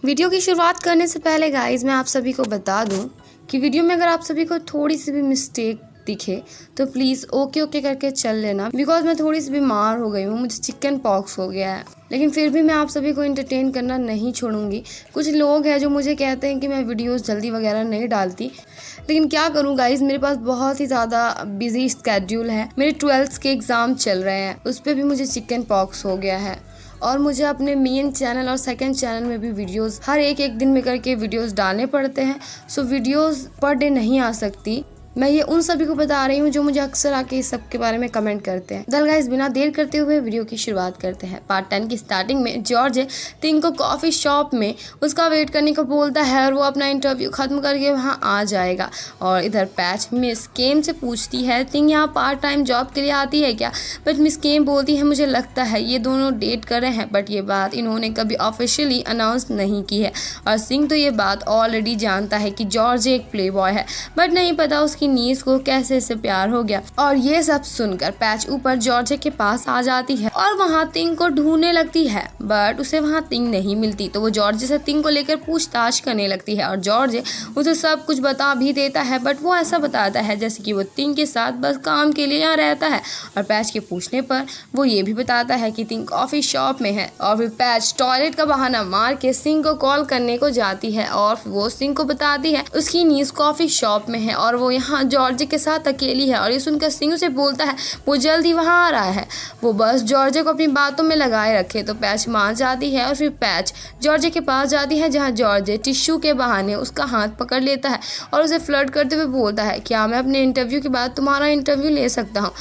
Video की शुरुआत करने से पहले गाइस मैं आप सभी को बता दूं कि वीडियो में अगर आप सभी को थोड़ी सी भी मिस्टेक दिखे तो प्लीज़ ओके करके चल लेना, बिकॉज मैं थोड़ी सी बीमार हो गई हूँ, मुझे चिकन पॉक्स हो गया है। लेकिन फिर भी मैं आप सभी को एंटरटेन करना नहीं छोड़ूंगी। कुछ लोग हैं जो मुझे कहते हैं कि मैं वीडियोस जल्दी वगैरह नहीं डालती, लेकिन क्या करूं गाइस, मेरे पास बहुत ही ज़्यादा बिजी स्केड्यूल है। मेरे 12th के एग्ज़ाम चल रहे हैं, उस पर भी मुझे चिकन पॉक्स हो गया है और मुझे अपने मेन चैनल और सेकंड चैनल में भी वीडियोस हर एक दिन में करके वीडियोस डालने पड़ते हैं। सो वीडियोस पर डे नहीं आ सकती। मैं ये उन सभी को बता रही हूँ जो मुझे अक्सर आके इस सब के बारे में कमेंट करते हैं। दल गाइस बिना देर करते हुए वीडियो की शुरुआत करते हैं। पार्ट 10 की स्टार्टिंग में जॉर्ज टिंग को कॉफ़ी शॉप में उसका वेट करने को बोलता है और वो अपना इंटरव्यू ख़त्म करके वहाँ आ जाएगा। और इधर पैच मिस केम से पूछती है टिंग यहाँ पार्ट टाइम जॉब के लिए आती है क्या, बट मिस केम बोलती है मुझे लगता है ये दोनों डेट कर रहे हैं, बट ये बात इन्होंने कभी ऑफिशियली अनाउंस नहीं की है। और सिंह तो ये बात ऑलरेडी जानता है कि जॉर्ज एक प्ले बॉय है, बट नहीं पता उसकी नीस को कैसे से प्यार हो गया। और ये सब सुनकर पैच ऊपर जॉर्ज के पास आ जाती है और वहाँ टिंग को ढूंढने लगती है, बट उसे वहाँ टिंग नहीं मिलती। तो वो जॉर्ज से टिंग को लेकर पूछताछ करने लगती है और जॉर्ज उसे सब कुछ बता भी देता है, बट वो ऐसा बताता है जैसे कि वो टिंग के साथ बस काम के लिए यहाँ रहता है। और पैच के पूछने पर वो ये भी बताता है कि टिंग कॉफी शॉप में है। और फिर पैच टॉयलेट का बहाना मार के सिंह को कॉल करने को जाती है और वो सिंह को बताती है उसकी नीस कॉफी शॉप में है और वो यहाँ जॉर्ज के साथ अकेली है। और ये सुनकर सिंह से बोलता है वो जल्द ही वहाँ आ रहा है, वो बस जॉर्ज को अपनी बातों में लगाए रखे। तो पैच मान जाती है और फिर पैच जॉर्ज के पास जाती है जहाँ जॉर्ज टिश्यू के बहाने उसका हाथ पकड़ लेता है और उसे फ्लर्ट करते हुए बोलता है क्या मैं अपने इंटरव्यू के बाद तुम्हारा इंटरव्यू ले सकता हूँ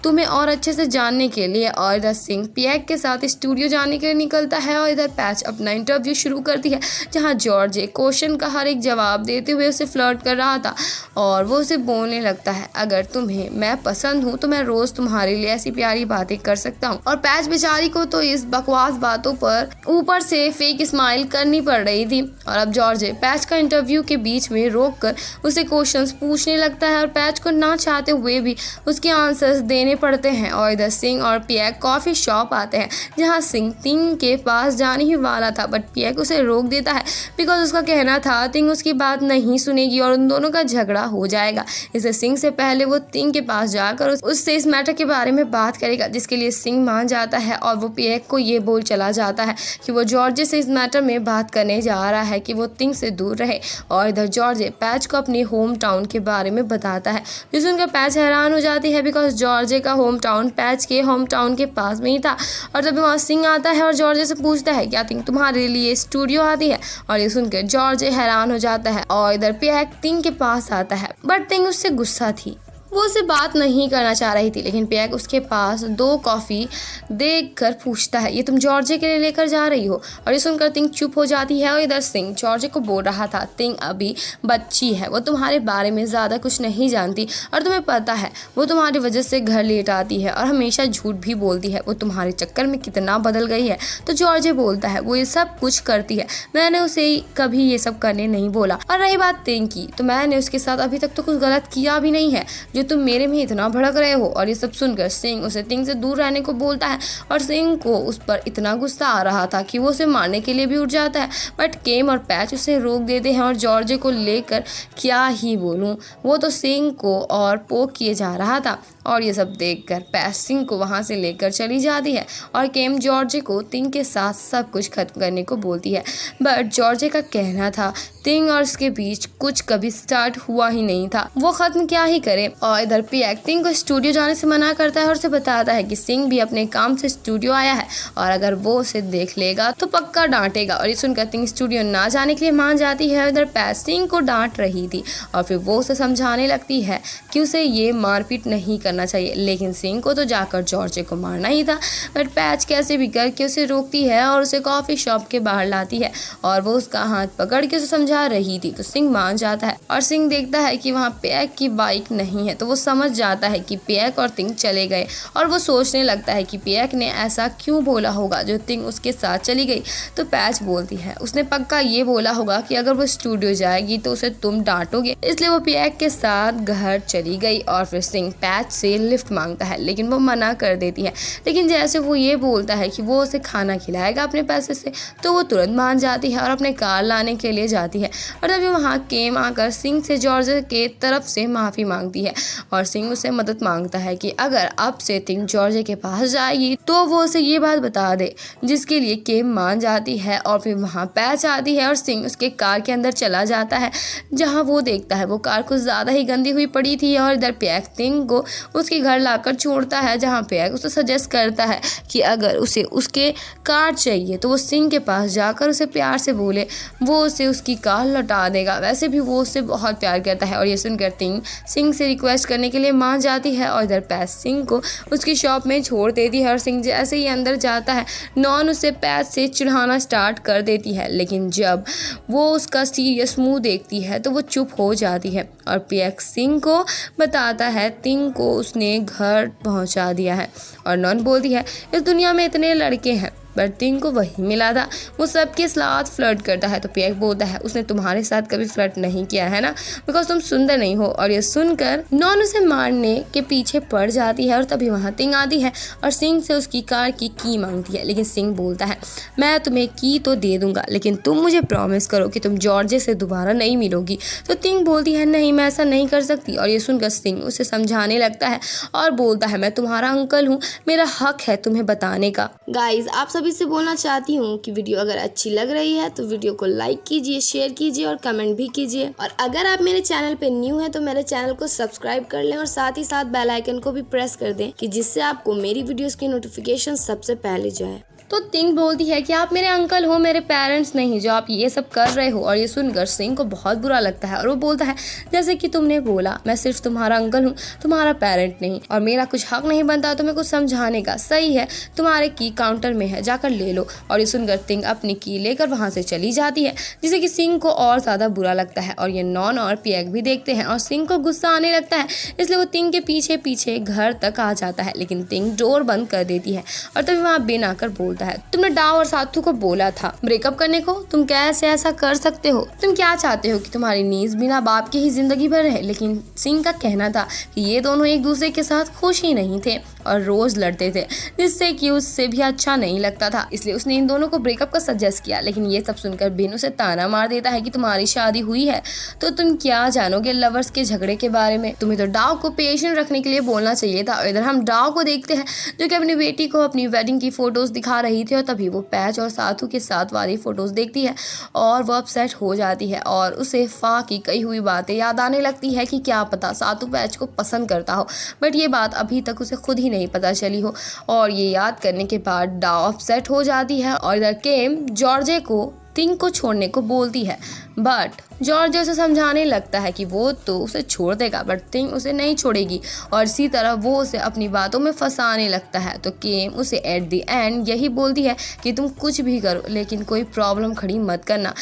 तुम्हें और अच्छे से जानने के लिए। और इधर सिंह पिएक के साथ स्टूडियो जाने के लिए निकलता है और इधर पैच अपना इंटरव्यू शुरू करती है जहां जॉर्ज क्वेश्चन का हर एक जवाब देते हुए उसे फ्लर्ट कर रहा था और वो उसे बोलने लगता है अगर तुम्हें मैं पसंद हूँ तो मैं रोज़ तुम्हारे लिए ऐसी प्यारी बातें कर सकता हूँ। और पैच बेचारी को तो इस बकवास बातों पर ऊपर से फेक स्माइल करनी पड़ रही थी। और अब जॉर्ज पैच का इंटरव्यू के बीच में रोक कर उसे क्वेश्चन पूछने लगता है और पैच को ना चाहते हुए भी उसके आंसर्स देने पड़ते हैं। और इधर सिंह और पिएक कॉफी शॉप आते हैं जहां सिंह टिंग के पास जाने ही वाला था, बट पिएक उसे रोक देता है बिकॉज उसका कहना था टिंग उसकी बात नहीं सुनेगी और उन दोनों का झगड़ा हो जाएगा। इसे सिंह से पहले वो टिंग के पास जाकर उससे इस मैटर के बारे में बात करेगा, जिसके लिए सिंह मान जाता है और वो पिएक को ये बोल चला जाता है कि वो जॉर्ज से इस मैटर में बात करने जा रहा है कि वो टिंग से दूर रहे। और इधर जॉर्ज पैच को अपने होम टाउन के बारे में बताता है, जो सुनकर पैच हैरान हो जाती है बिकॉज जॉर्ज का होम टाउन पैच के होम टाउन के पास में ही था। और तभी वहाँ सिंह आता है और जॉर्ज से पूछता है क्या टिंग तुम्हारे लिए स्टूडियो आती है। और ये सुनकर जॉर्ज हैरान हो जाता है और इधर पिएक टिंग के पास आता है, बट टिंग उससे गुस्सा थी, वो उससे बात नहीं करना चाह रही थी। लेकिन पिएक उसके पास 2 कॉफ़ी देखकर पूछता है ये तुम जॉर्ज के लिए लेकर जा रही हो। और ये सुनकर टिंग चुप हो जाती है। और इधर सिंह जॉर्ज को बोल रहा था टिंग अभी बच्ची है, वो तुम्हारे बारे में ज़्यादा कुछ नहीं जानती और तुम्हें पता है वो तुम्हारी वजह से घर लेट आती है और हमेशा झूठ भी बोलती है, वो तुम्हारे चक्कर में कितना बदल गई है। तो जॉर्ज बोलता है वो ये सब कुछ करती है, मैंने उसे कभी ये सब करने नहीं बोला। और रही बात टिंग की, तो मैंने उसके साथ अभी तक तो कुछ गलत किया भी नहीं है जो तुम मेरे में इतना भड़क रहे हो। और ये सब सुनकर सिंह उसे टिंग से दूर रहने को बोलता है और सिंह को उस पर इतना गुस्सा आ रहा था कि वो उसे मारने के लिए भी उठ जाता है, बट केम और पैच उसे रोक देते हैं। और जॉर्ज को लेकर क्या ही बोलूं, वो तो सिंह को और पोक किए जा रहा था। और ये सब देखकर पैच सिंह को वहाँ से लेकर चली जाती है और केम जॉर्ज को टिंग के साथ सब कुछ खत्म करने को बोलती है, बट जॉर्ज का कहना था टिंग और उसके बीच कुछ कभी स्टार्ट हुआ ही नहीं था, वो खत्म क्या ही करे। और इधर पिएक टिंग को स्टूडियो जाने से मना करता है और उसे बताता है कि सिंह भी अपने काम से स्टूडियो आया है और अगर वो उसे देख लेगा तो पक्का डांटेगा। और ये सुनकर टिंग स्टूडियो ना जाने के लिए मान जाती है। इधर पैच सिंह को डांट रही थी और फिर वो उसे समझाने लगती है कि उसे ये मारपीट नहीं करना चाहिए, लेकिन सिंह को तो जाकर जॉर्ज को मारना ही था। बट पैच कैसे भी करके उसे रोकती है और उसे कॉफ़ी शॉप के बाहर लाती है और वो उसका हाथ पकड़ के उसे समझा रही थी। तो सिंह मान जाता है और सिंह देखता है कि वहाँ पिएक की बाइक नहीं है, तो वो समझ जाता है कि पिएक और तिंग चले गए और वो सोचने लगता है कि पिएक ने ऐसा क्यों बोला होगा जो तिंग उसके साथ चली गई। तो पैच बोलती है उसने पक्का ये बोला होगा कि अगर वो स्टूडियो जाएगी तो उसे तुम डांटोगे, इसलिए वो पिएक के साथ घर चली गई। और फिर सिंह पैच से लिफ्ट मांगता है लेकिन वो मना कर देती है। लेकिन जैसे वो ये बोलता है कि वो उसे खाना खिलाएगा अपने पैसे से, तो वो तुरंत मान जाती है और अपने कार लाने के लिए जाती है। और तभी वहाँ केम आकर सिंह से जॉर्ज के तरफ से माफ़ी मांगती है और सिंह उससे मदद मांगता है कि अगर अब से तिंग जॉर्ज के पास जाएगी तो वो उसे ये बात बता दे, जिसके लिए केम मान जाती है। और फिर वहाँ पैच आती है और सिंह उसके कार के अंदर चला जाता है, जहाँ वो देखता है वो कार कुछ ज़्यादा ही गंदी हुई पड़ी थी। और इधर पिएक तिंग को उसके घर लाकर छोड़ता है, जहाँ पिएक उसे सजेस्ट करता है कि अगर उसे उसके कार चाहिए तो वो सिंह के पास जाकर उसे प्यार से बोले, वो उसे उसकी कार लौटा देगा। वैसे भी वो उससे बहुत प्यार करता है। और ये सुनकर तिंग सिंह से रिक्वेस्ट करने के लिए मान जाती है और इधर पैच सिंह को उसकी शॉप में छोड़ देती है। और सिंह जैसे ही अंदर जाता है नॉन उसे पैच से चिढ़ाना स्टार्ट कर देती है, लेकिन जब वो उसका सीरियस मुंह देखती है तो वो चुप हो जाती है और पिएक सिंह को बताता है तिंग को उसने घर पहुंचा दिया है। और नॉन बोलती है इस दुनिया में इतने लड़के हैं पर तिंग को वही मिला था, वो सबके साथ फ्लर्ट करता है। तो पिएक बोलता है उसने तुम्हारे साथ कभी फ्लर्ट नहीं किया है ना, बिकॉज तुम सुंदर नहीं हो। और ये सुनकर नॉन उसे मारने के पीछे पड़ जाती है और तभी वहाँ तिंग आती है और सिंह से उसकी कार की की मांगती है। लेकिन सिंह बोलता है मैं तुम्हें की तो दे दूंगा लेकिन तुम मुझे प्रॉमिस करो कि तुम जॉर्ज से दोबारा नहीं मिलोगी। तो तिंग बोलती है नहीं मैं ऐसा नहीं कर सकती। और ये सुनकर सिंह उसे समझाने लगता है और बोलता है मैं तुम्हारा अंकल हूँ, मेरा हक है तुम्हें बताने का। गाइज आप सभी से बोलना चाहती हूँ कि वीडियो अगर अच्छी लग रही है तो वीडियो को लाइक कीजिए, शेयर कीजिए और कमेंट भी कीजिए। और अगर आप मेरे चैनल पे न्यू हैं तो मेरे चैनल को सब्सक्राइब कर लें और साथ ही साथ बेल आइकन को भी प्रेस कर दें कि जिससे आपको मेरी वीडियोस की नोटिफिकेशन सबसे पहले जाए। तो तिंग बोलती है कि आप मेरे अंकल हो, मेरे पेरेंट्स नहीं, जो आप ये सब कर रहे हो। और ये सुनकर सिंह को बहुत बुरा लगता है और वो बोलता है जैसे कि तुमने बोला मैं सिर्फ तुम्हारा अंकल हूँ, तुम्हारा पेरेंट नहीं, और मेरा कुछ हक नहीं बनता तुम्हें कुछ समझाने का। सही है तुम्हारे की काउंटर में है, जाकर ले लो। और ये सुनकर तिंग अपनी की लेकर वहाँ से चली जाती है, जिससे कि सिंह को और ज़्यादा बुरा लगता है। और ये नॉन और पिएक भी देखते हैं और सिंह को गुस्सा आने लगता है, इसलिए वो तिंग के पीछे पीछे घर तक आ जाता है। लेकिन तिंग डोर बंद कर देती है और तभी वहाँ बेन आकर बोलता है तुमने डाव और साथू को बोला था ब्रेकअप करने को, तुम कैसे ऐसा कर सकते हो? तुम क्या चाहते हो कि तुम्हारी नीज बिना बाप के ही जिंदगी भर रहे? लेकिन सिंह का कहना था कि ये दोनों एक दूसरे के साथ खुश ही नहीं थे और रोज लड़ते थे, जिससे कि उससे भी अच्छा नहीं लगता था, इसलिए उसने इन दोनों को ब्रेकअप का सजेस्ट किया। लेकिन ये सब सुनकर बेन उसे ताना मार देता है कि तुम्हारी शादी हुई है तो तुम क्या जानोगे लवर्स के झगड़े के बारे में, तुम्हें तो डाव को पेशेंट रखने के लिए बोलना चाहिए था। और इधर हम डाव को देखते हैं जो कि अपनी बेटी को अपनी वेडिंग की फोटोज दिखा रही थी और तभी वो पैच और साथू के साथ वाली फोटोज देखती है और वो अपसेट हो जाती है और उसे फा की कही हुई बातें याद आने लगती है कि क्या पता साथू पैच को पसंद करता हो, बट ये बात अभी तक उसे खुद ही नहीं पता चली हो। और ये याद करने के बाद डाव अपसेट हो जाती है और इधर केम जॉर्जे को तिंग को छोड़ने को बोलती है, बट जॉर्ज उसे समझाने लगता है कि वो तो उसे छोड़ देगा बट तिंग उसे नहीं छोड़ेगी और इसी तरह वो उसे अपनी बातों में फंसाने लगता है। तो केम उसे एट द एंड यही बोलती है कि तुम कुछ भी करो लेकिन कोई प्रॉब्लम खड़ी मत करना,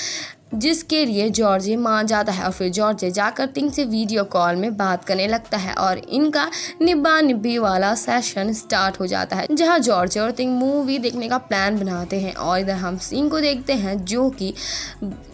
जिसके लिए जॉर्ज मान जाता है। और फिर जॉर्ज जाकर तिंग से वीडियो कॉल में बात करने लगता है और इनका निब्बा निब्बी वाला सेशन स्टार्ट हो जाता है, जहां जॉर्ज और तिंग मूवी देखने का प्लान बनाते हैं। और इधर हम सिंह को देखते हैं जो कि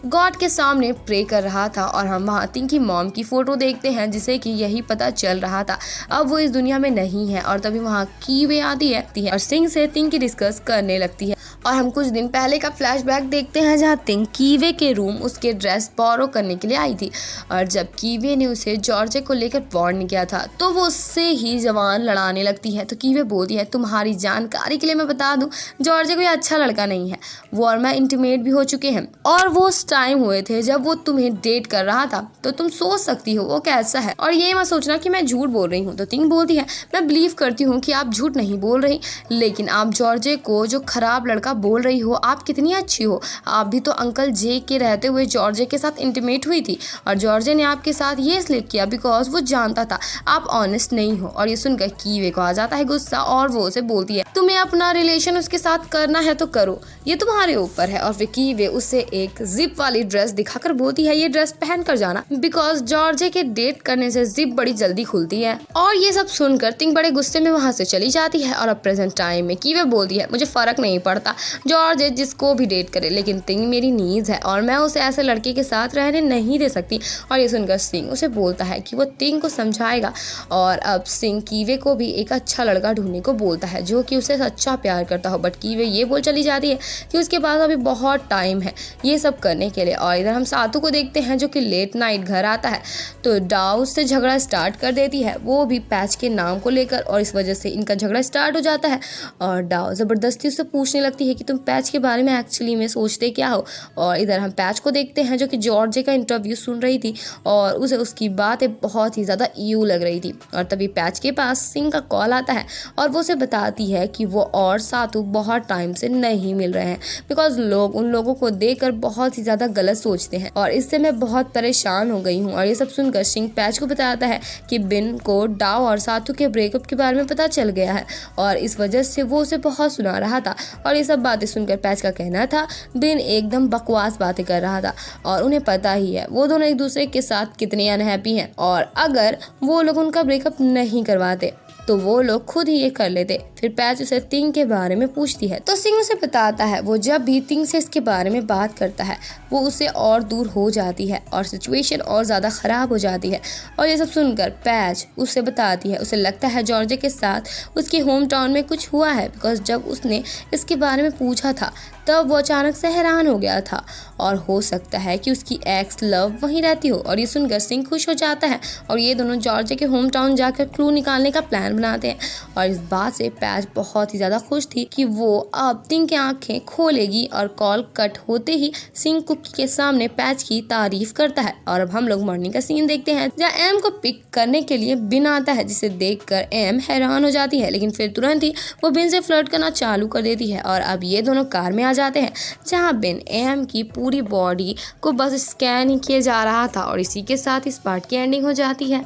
गॉड के सामने प्रे कर रहा था और हम वहाँ तिंग की मॉम की फ़ोटो देखते हैं, जिसे कि यही पता चल रहा था अब वो इस दुनिया में नहीं है। और तभी वहाँ कीवे आती है और सिंह से तिंग की डिस्कस करने लगती है। और हम कुछ दिन पहले का फ्लैशबैक देखते हैं जहाँ तिंग कीवे के रूम उसके ड्रेस बोरो करने के लिए आई थी और जब कीवे ने उसे जॉर्जे को लेकर वार्न किया था तो वो उससे ही जवान लड़ाने लगती है। तो कीवे बोलती है तुम्हारी जानकारी के लिए मैं बता दूं जॉर्जे कोई अच्छा लड़का नहीं है, वो और मैं इंटीमेट भी हो चुके हैं और वो उस टाइम हुए थे जब वो तुम्हें डेट कर रहा था, तो तुम सोच सकती हो वो कैसा है और ये मत सोचना कि मैं झूठ बोल रही हूँ। तो तिंग बोलती है मैं बिलीव करती हूँ कि आप झूठ नहीं बोल रही, लेकिन आप जॉर्जे को जो खराब लड़का आप बोल रही हो, आप कितनी अच्छी हो, आप भी तो अंकल जे के रहते हुए जॉर्जे के साथ इंटीमेट हुई थी और जॉर्जे ने आपके साथ ये इसलिए किया बिकॉज वो जानता था आप ऑनेस्ट नहीं हो। और ये सुनकर कीवे को आ जाता है गुस्सा और वो उसे बोलती है तुम्हें अपना रिलेशन उसके साथ करना है तो करो, ये तुम्हारे ऊपर है। और फिर कीवे उसे एक जिप वाली ड्रेस दिखाकर बोलती है ये ड्रेस पहन कर जाना बिकॉज जॉर्जे के डेट करने से जिप बड़ी जल्दी खुलती है। और ये सब सुनकर तिंग बड़े गुस्से में वहाँ से चली जाती है। और अब प्रेजेंट टाइम में कीवे बोलती है मुझे फर्क नहीं पड़ता जॉर्जे जिसको भी डेट करे, लेकिन तिंग मेरी नीज है और मैं उसे ऐसे लड़के के साथ रहने नहीं दे सकती। और ये सुनकर सिंह उसे बोलता है कि वो तिंग को समझाएगा। और अब सिंह कीवे को भी एक अच्छा लड़का ढूंढने को बोलता है जो कि उसे सच्चा प्यार करता हो। बट कीवे ये बोल चली जाती है कि उसके पास अभी बहुत टाइम है ये सब करने के लिए। और इधर हम सातू को देखते हैं जो कि लेट नाइट घर आता है तो डाउ से झगड़ा स्टार्ट कर देती है, वो भी पैच के नाम को लेकर। और इस वजह से इनका झगड़ा स्टार्ट हो जाता है और डाउ ज़बरदस्ती उससे पूछने लगती है कि तुम पैच के बारे में एक्चुअली में सोचते क्या हो। और इधर हम पैच को देखते हैं जो कि जॉर्जे का इंटरव्यू सुन रही थी और उसे उसकी बातें बहुत ही ज़्यादा ईयू लग रही थी। और तभी पैच के पास सिंह का कॉल आता है और वो उसे बताती है कि वो और सातू बहुत टाइम से नहीं मिल रहे हैं बिकॉज लोग उन लोगों को देखकर बहुत ही ज़्यादा गलत सोचते हैं और इससे मैं बहुत परेशान हो गई हूँ। और ये सब सुनकर सिंह पैच को बताता है कि बिन को डाउ और सातू के ब्रेकअप के बारे में पता चल गया है और इस वजह से वो उसे बहुत सुना रहा था। और ये सब बातें सुनकर पैच का कहना था बिन एकदम बकवास बातें कर रहा था और उन्हें पता ही है वो दोनों एक दूसरे के साथ कितने अनहैप्पी हैं और अगर वो लोग उनका ब्रेकअप नहीं करवाते तो वो लोग खुद ही ये कर लेते। फिर पैच उसे तिंग के बारे में पूछती है तो सिंह उसे बताता है वो जब भी तिंग से इसके बारे में बात करता है वो उससे और दूर हो जाती है और सिचुएशन और ज़्यादा ख़राब हो जाती है। और ये सब सुनकर पैच उसे बताती है उसे लगता है जॉर्जे के साथ उसके होम टाउन में कुछ हुआ है बिकॉज जब उसने इसके बारे में पूछा था तब वो अचानक से हैरान हो गया था और हो सकता है कि उसकी एक्स लव वहीं रहती हो। और ये सुनकर सिंह खुश हो जाता है और ये दोनों जॉर्जे के होम टाउन जाकर क्लू निकालने का प्लान बनाते हैं। और इस बात से पैच बहुत ही ज़्यादा खुश थी कि वो अब तिंग की आंखें खोलेगी। और कॉल कट होते ही सिंह कुकी के सामने पैच की तारीफ करता है। और अब हम लोग मॉर्निंग का सीन देखते हैं जहाँ एम को पिक करने के लिए बिन आता है जिसे देखकर एम हैरान हो जाती है, लेकिन फिर तुरंत ही वो बिन से फ्लर्ट करना चालू कर देती है। और अब ये दोनों कार में आ जाते हैं जहाँ बिन एम की पूरी बॉडी को बस स्कैन ही किया जा रहा था। और इसी के साथ इस पार्ट की एंडिंग हो जाती है।